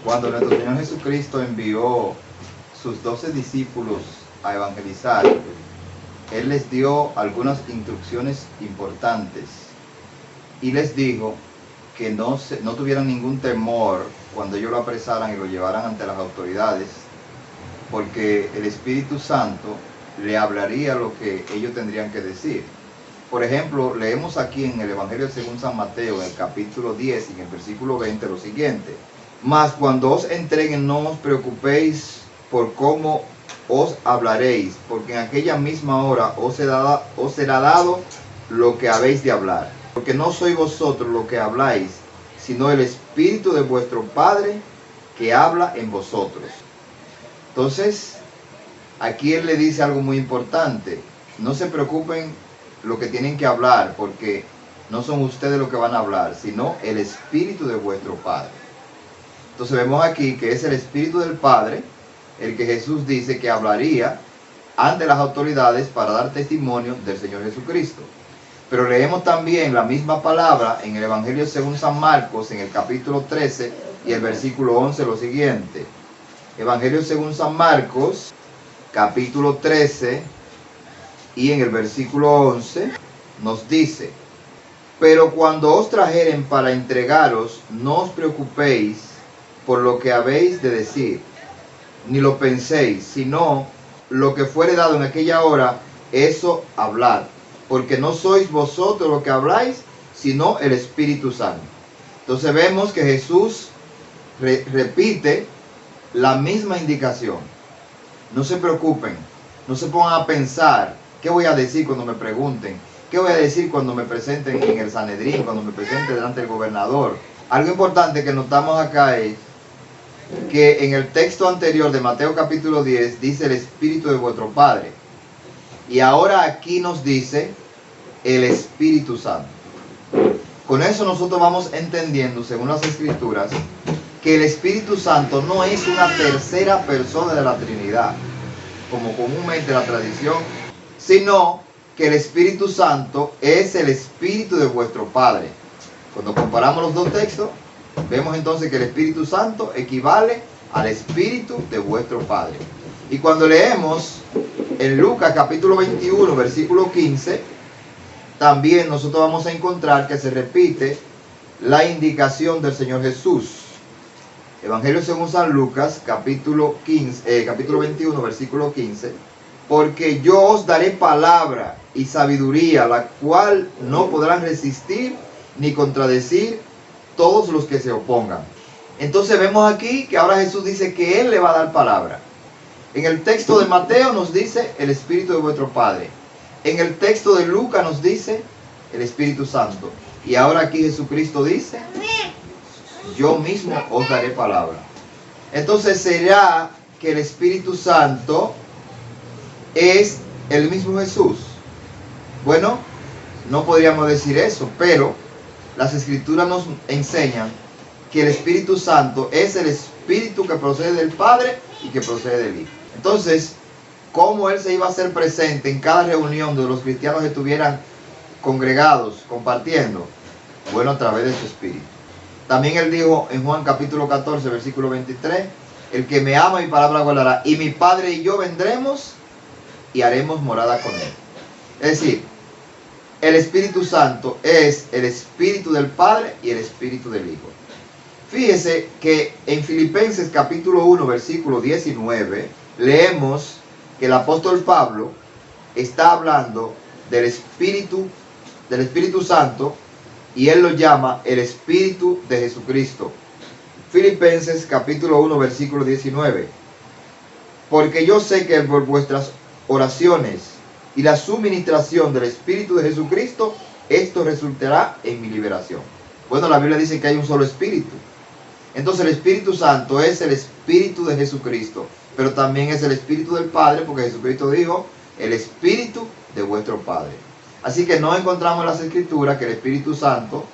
Cuando nuestro Señor Jesucristo envió sus 12 discípulos a evangelizar, Él les dio algunas instrucciones importantes y les dijo que no tuvieran ningún temor cuando ellos lo apresaran y lo llevaran ante las autoridades, porque el Espíritu Santo le hablaría lo que ellos tendrían que decir. Por ejemplo, leemos aquí en el Evangelio según San Mateo, en el capítulo 10 y en el versículo 20, lo siguiente: mas cuando os entreguen, no os preocupéis por cómo os hablaréis, porque en aquella misma hora os será dado lo que habéis de hablar. Porque no sois vosotros lo que habláis, sino el Espíritu de vuestro Padre que habla en vosotros. Entonces, aquí Él le dice algo muy importante: no se preocupen lo que tienen que hablar, porque no son ustedes los que van a hablar, sino el Espíritu de vuestro Padre. Entonces vemos aquí que es el Espíritu del Padre el que Jesús dice que hablaría ante las autoridades para dar testimonio del Señor Jesucristo. Pero leemos también la misma palabra en el Evangelio según San Marcos, en el capítulo 13 y el versículo 11, lo siguiente. Evangelio según San Marcos, capítulo 13 y en el versículo 11 nos dice: pero cuando os trajeren para entregaros, no os preocupéis por lo que habéis de decir, ni lo penséis, sino lo que fuere dado en aquella hora, eso hablad, porque no sois vosotros lo que habláis, sino el Espíritu Santo. Entonces vemos que Jesús repite la misma indicación. No se preocupen, no se pongan a pensar qué voy a decir cuando me pregunten, qué voy a decir cuando me presenten en el Sanedrín, cuando me presente delante del gobernador. Algo importante que notamos acá es que en el texto anterior de Mateo capítulo 10 dice el Espíritu de vuestro Padre, y ahora aquí nos dice el Espíritu Santo. Con eso nosotros vamos entendiendo, según las Escrituras, que el Espíritu Santo no es una tercera persona de la Trinidad, como comúnmente la tradición, sino que el Espíritu Santo es el Espíritu de vuestro Padre. Cuando comparamos los dos textos, vemos entonces que el Espíritu Santo equivale al Espíritu de vuestro Padre. Y cuando leemos en Lucas capítulo 21, versículo 15, también nosotros vamos a encontrar que se repite la indicación del Señor Jesús. Evangelio según San Lucas, capítulo 21, versículo 15. Porque yo os daré palabra y sabiduría, la cual no podrán resistir ni contradecir todos los que se opongan. Entonces vemos aquí que ahora Jesús dice que Él le va a dar palabra. En el texto de Mateo nos dice el Espíritu de vuestro Padre. En el texto de Lucas nos dice el Espíritu Santo. Y ahora aquí Jesucristo dice: yo mismo os daré palabra. Entonces, ¿será que el Espíritu Santo es el mismo Jesús? Bueno, no podríamos decir eso, pero las Escrituras nos enseñan que el Espíritu Santo es el Espíritu que procede del Padre y que procede del Hijo. Entonces, ¿cómo Él se iba a hacer presente en cada reunión donde los cristianos estuvieran congregados, compartiendo? Bueno, a través de su Espíritu. También Él dijo en Juan capítulo 14, versículo 23, el que me ama mi palabra guardará, y mi Padre y yo vendremos y haremos morada con Él. Es decir, el Espíritu Santo es el Espíritu del Padre y el Espíritu del Hijo. Fíjese que en Filipenses capítulo 1, versículo 19, leemos que el apóstol Pablo está hablando del Espíritu Santo, y él lo llama el Espíritu de Jesucristo. Filipenses capítulo 1, versículo 19. Porque yo sé que por vuestras oraciones y la suministración del Espíritu de Jesucristo, esto resultará en mi liberación. Bueno, la Biblia dice que hay un solo Espíritu. Entonces el Espíritu Santo es el Espíritu de Jesucristo, pero también es el Espíritu del Padre, porque Jesucristo dijo, el Espíritu de vuestro Padre. Así que no encontramos en las Escrituras que el Espíritu Santo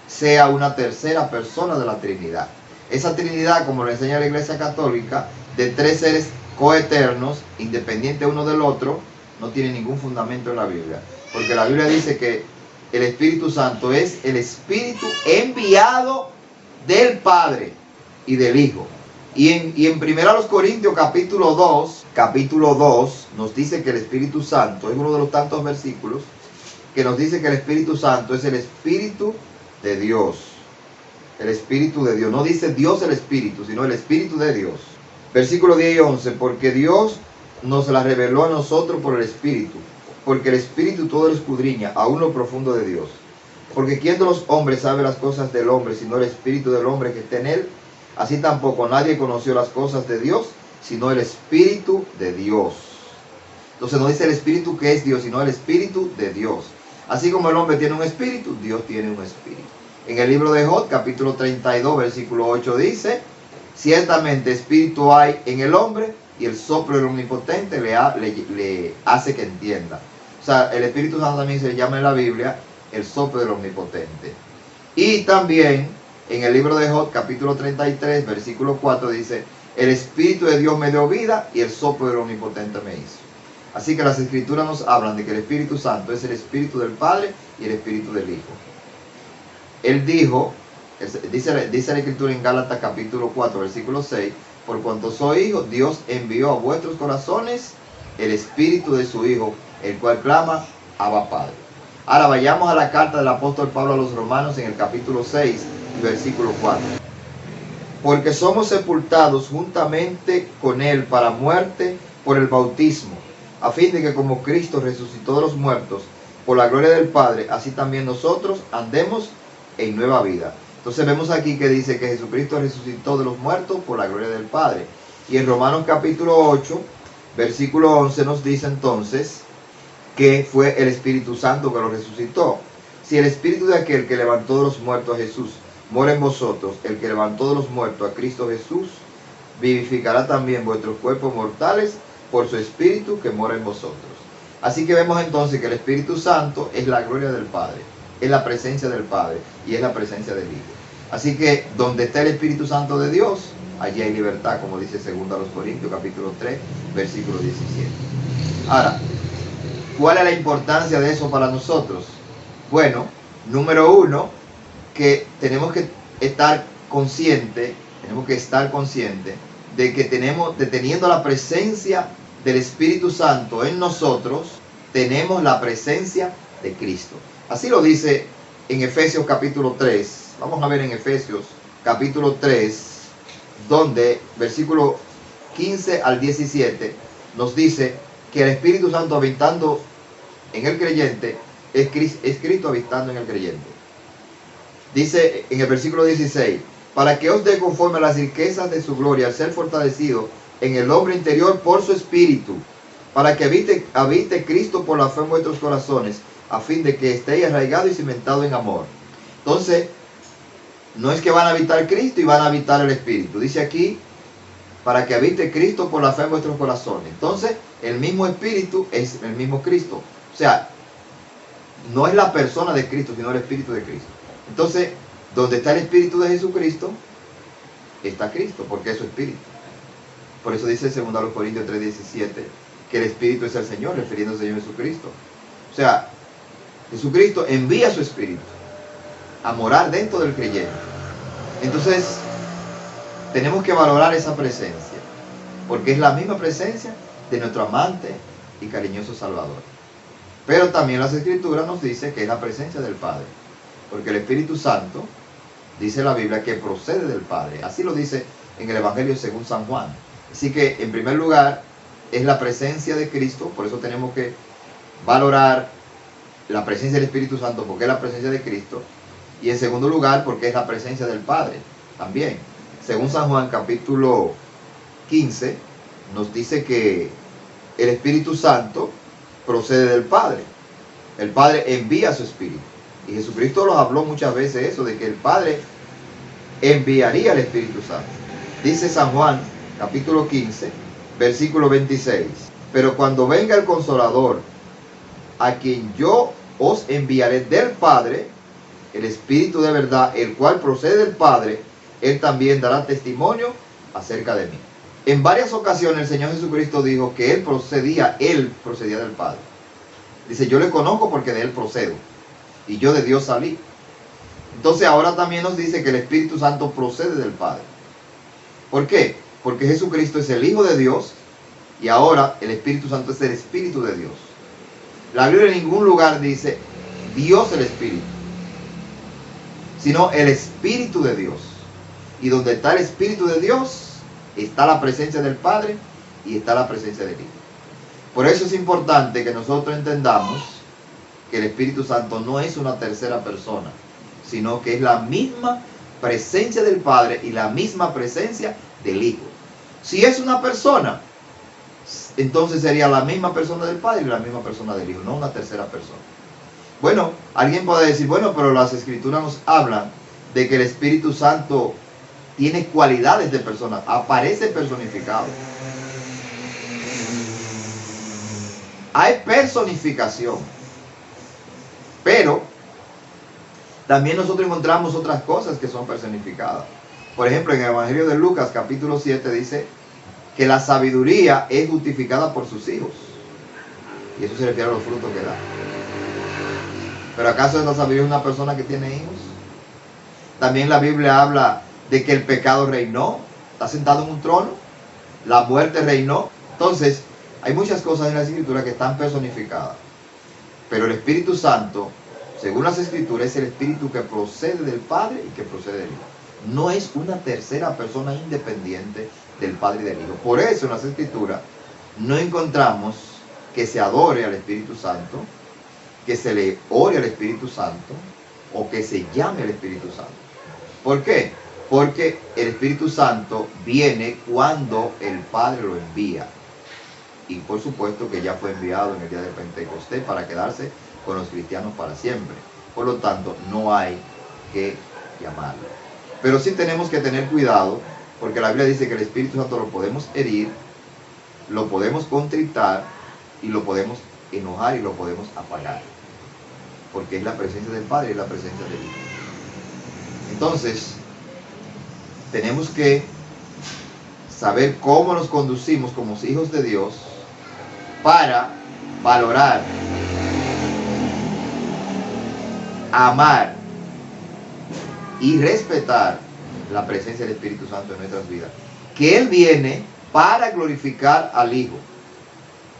sea una tercera persona de la Trinidad. Esa Trinidad, como lo enseña la Iglesia Católica, de tres seres coeternos, independientes uno del otro, no tiene ningún fundamento en la Biblia. Porque la Biblia dice que el Espíritu Santo es el Espíritu enviado del Padre. y del Hijo. Y en 1 Corintios capítulo 2 nos dice que el Espíritu Santo, es uno de los tantos versículos que nos dice que el Espíritu Santo es el Espíritu de Dios. El Espíritu de Dios. No dice Dios el Espíritu, sino el Espíritu de Dios. Versículo 10 y 11. Porque Dios nos la reveló a nosotros por el Espíritu. Porque el Espíritu todo lo escudriña, aún lo profundo de Dios. Porque ¿quién de los hombres sabe las cosas del hombre, sino el Espíritu del hombre que está en él? Así tampoco nadie conoció las cosas de Dios, sino el Espíritu de Dios. Entonces no dice el Espíritu que es Dios, sino el Espíritu de Dios. Así como el hombre tiene un espíritu, Dios tiene un espíritu. En el libro de Job, capítulo 32, versículo 8 dice: ciertamente espíritu hay en el hombre, y el soplo del Omnipotente le hace que entienda. O sea, el Espíritu Santo también se le llama en la Biblia el soplo del Omnipotente. Y también en el libro de Job, capítulo 33, versículo 4 dice: el Espíritu de Dios me dio vida, y el soplo del Omnipotente me hizo. Así que las Escrituras nos hablan de que el Espíritu Santo es el Espíritu del Padre y el Espíritu del Hijo. Él dijo, dice la Escritura en Gálatas capítulo 4, versículo 6, por cuanto soy hijo, Dios envió a vuestros corazones el Espíritu de su Hijo, el cual clama, Abba Padre. Ahora vayamos a la carta del apóstol Pablo a los Romanos en el capítulo 6, versículo 4. Porque somos sepultados juntamente con él para muerte por el bautismo, a fin de que como Cristo resucitó de los muertos por la gloria del Padre, así también nosotros andemos en nueva vida. Entonces vemos aquí que dice que Jesucristo resucitó de los muertos por la gloria del Padre. Y en Romanos capítulo 8, versículo 11 nos dice entonces que fue el Espíritu Santo que lo resucitó. Si el Espíritu de aquel que levantó de los muertos a Jesús mora en vosotros, el que levantó de los muertos a Cristo Jesús vivificará también vuestros cuerpos mortales por su Espíritu que mora en vosotros. Así que vemos entonces que el Espíritu Santo es la gloria del Padre, es la presencia del Padre y es la presencia del Hijo. Así que donde está el Espíritu Santo de Dios, allí hay libertad, como dice 2 Corintios capítulo 3, versículo 17. Ahora, ¿cuál es la importancia de eso para nosotros? Bueno, número uno, que tenemos que estar conscientes de que teniendo la presencia del Espíritu Santo en nosotros, tenemos la presencia de Cristo. Así lo dice en Efesios capítulo 3. Vamos a ver en Efesios capítulo 3, donde versículo 15 al 17 nos dice que el Espíritu Santo habitando en el creyente es Cristo habitando en el creyente. Dice en el versículo 16: para que os dé conforme a las riquezas de su gloria, al ser fortalecido en el hombre interior por su Espíritu, para que habite Cristo por la fe en vuestros corazones, a fin de que estéis arraigados y cimentados en amor. Entonces, no es que van a habitar Cristo y van a habitar el Espíritu. Dice aquí, para que habite Cristo por la fe en vuestros corazones. Entonces, el mismo Espíritu es el mismo Cristo. O sea, no es la persona de Cristo, sino el Espíritu de Cristo. Entonces, donde está el Espíritu de Jesucristo, está Cristo, porque es su Espíritu. Por eso dice 2 Corintios 3:17, que el Espíritu es el Señor, refiriéndose al Señor Jesucristo. O sea, Jesucristo envía su Espíritu a morar dentro del creyente. Entonces, tenemos que valorar esa presencia, porque es la misma presencia de nuestro amante y cariñoso Salvador. Pero también las Escrituras nos dice que es la presencia del Padre, porque el Espíritu Santo, dice la Biblia, que procede del Padre. Así lo dice en el Evangelio según San Juan. Así que, en primer lugar, es la presencia de Cristo, por eso tenemos que valorar la presencia del Espíritu Santo, porque es la presencia de Cristo. Y en segundo lugar, porque es la presencia del Padre también. Según San Juan capítulo 15, nos dice que el Espíritu Santo procede del Padre. El Padre envía su Espíritu. Y Jesucristo nos habló muchas veces eso, de que el Padre enviaría el Espíritu Santo. Dice San Juan capítulo 15, versículo 26. Pero cuando venga el Consolador, a quien yo os enviaré del Padre, el Espíritu de verdad, el cual procede del Padre, Él también dará testimonio acerca de mí. En varias ocasiones el Señor Jesucristo dijo que Él procedía del Padre. Dice, yo le conozco porque de Él procedo, y yo de Dios salí. Entonces ahora también nos dice que el Espíritu Santo procede del Padre. ¿Por qué? Porque Jesucristo es el Hijo de Dios y ahora el Espíritu Santo es el Espíritu de Dios. La Biblia en ningún lugar dice Dios el Espíritu, sino el Espíritu de Dios. Y donde está el Espíritu de Dios, está la presencia del Padre y está la presencia del Hijo. Por eso es importante que nosotros entendamos que el Espíritu Santo no es una tercera persona, sino que es la misma presencia del Padre y la misma presencia del Hijo. Si es una persona, entonces sería la misma persona del Padre y la misma persona del Hijo, no una tercera persona. Bueno, alguien puede decir, bueno, pero las Escrituras nos hablan de que el Espíritu Santo tiene cualidades de persona, aparece personificado. Hay personificación, pero también nosotros encontramos otras cosas que son personificadas. Por ejemplo, en el Evangelio de Lucas, capítulo 7, dice que la sabiduría es justificada por sus hijos. Y eso se refiere a los frutos que da. ¿Pero acaso la sabiduría es una persona que tiene hijos? También la Biblia habla de que el pecado reinó, está sentado en un trono, la muerte reinó. Entonces, hay muchas cosas en la Escritura que están personificadas. Pero el Espíritu Santo, según las Escrituras, es el Espíritu que procede del Padre y que procede del Hijo. No es una tercera persona independiente del Padre y del Hijo. Por eso en las Escrituras no encontramos que se adore al Espíritu Santo, que se le ore al Espíritu Santo o que se llame al Espíritu Santo. ¿Por qué? Porque el Espíritu Santo viene cuando el Padre lo envía. Y por supuesto que ya fue enviado en el día de Pentecostés para quedarse con los cristianos para siempre. Por lo tanto, no hay que llamarlo. Pero sí tenemos que tener cuidado, porque la Biblia dice que el Espíritu Santo lo podemos herir, lo podemos contritar y lo podemos enojar y lo podemos apagar. Porque es la presencia del Padre y la presencia del Hijo. Entonces, tenemos que saber cómo nos conducimos como hijos de Dios para valorar, amar y respetar la presencia del Espíritu Santo en nuestras vidas. Que Él viene para glorificar al Hijo.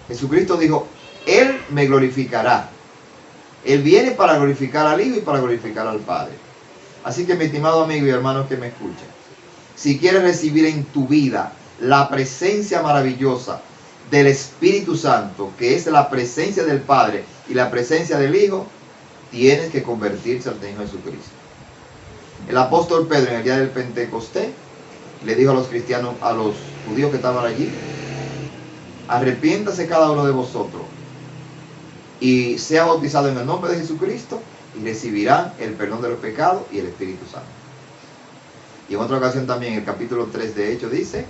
Jesucristo dijo, Él me glorificará. Él viene para glorificar al Hijo y para glorificar al Padre. Así que mi estimado amigo y hermano que me escuchan, si quieres recibir en tu vida la presencia maravillosa del Espíritu Santo, que es la presencia del Padre y la presencia del Hijo, tienes que convertirse al Señor Jesucristo. El apóstol Pedro en el día del Pentecostés le dijo a los cristianos, a los judíos que estaban allí, arrepiéntase cada uno de vosotros y sea bautizado en el nombre de Jesucristo y recibirán el perdón de los pecados y el Espíritu Santo. Y en otra ocasión también, el capítulo 3 de Hechos dice,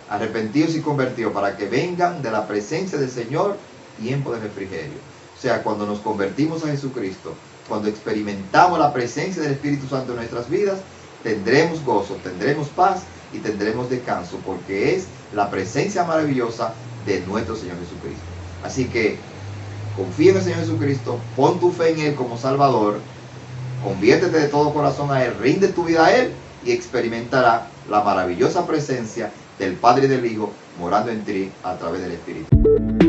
arrepentidos y convertidos para que vengan de la presencia del Señor tiempo de refrigerio. O sea, cuando nos convertimos a Jesucristo, cuando experimentamos la presencia del Espíritu Santo en nuestras vidas, tendremos gozo, tendremos paz y tendremos descanso, porque es la presencia maravillosa de nuestro Señor Jesucristo. Así que confía en el Señor Jesucristo, pon tu fe en Él como Salvador, conviértete de todo corazón a Él, rinde tu vida a Él y experimentará la maravillosa presencia del Padre y del Hijo morando en ti a través del Espíritu.